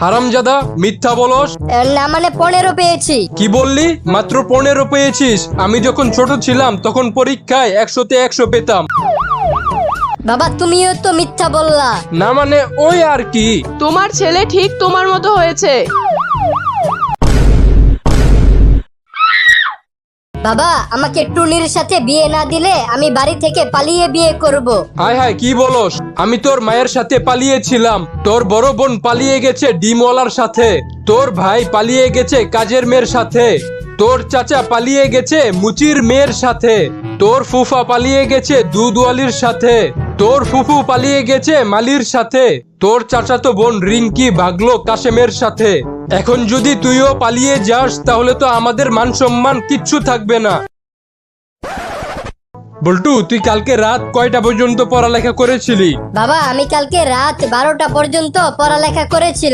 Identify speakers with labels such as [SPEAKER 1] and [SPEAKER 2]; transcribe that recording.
[SPEAKER 1] হারামজাদা, মিথ্যা বলস।
[SPEAKER 2] না মানে 15 পেয়েছি।
[SPEAKER 1] কি বললি? মাত্র 15 পেয়েছিস? আমি যখন ছোট ছিলাম তখন পরীক্ষায় 100-তে 100 পেতাম।
[SPEAKER 2] বাবা তুমিও তো মিথ্যা বললা।
[SPEAKER 1] না মানে ওই আর কি।
[SPEAKER 3] তোমার ছেলে ঠিক তোমার মতো হয়েছে।
[SPEAKER 2] বাবা আমাকে টুনির সাথে বিয়ে না দিলে আমি বাড়ি থেকে পালিয়ে বিয়ে করব।
[SPEAKER 1] হায় হায়, কি বলস? আমি তোর মায়ের সাথে পালিয়েছিলাম, তোর বড় বোন পালিয়ে গেছে ডিমওয়ালার সাথে, তোর ভাই পালিয়ে গেছে কাজের মেয়ের সাথে, তোর চাচা পালিয়ে গেছে মুচির মেয়ের সাথে, তোর ফুফা পালিয়ে গেছে দুধওয়ালির সাথে, তোর ফুফু পালিয়ে গেছে মালির সাথে, তোর চাচাতো বোন রিঙ্কি ভাগলো কাশেমের সাথে। এখন যদি তুইও পালিয়ে যাস তাহলে তো আমাদের মান সম্মান কিচ্ছু থাকবে না। বল্টু, তুই কালকে রাত কয়টা পর্যন্ত পড়ালেখা করেছিলি?
[SPEAKER 2] বাবা আমি কালকে রাত 12টা পর্যন্ত পড়ালেখা করেছিলাম।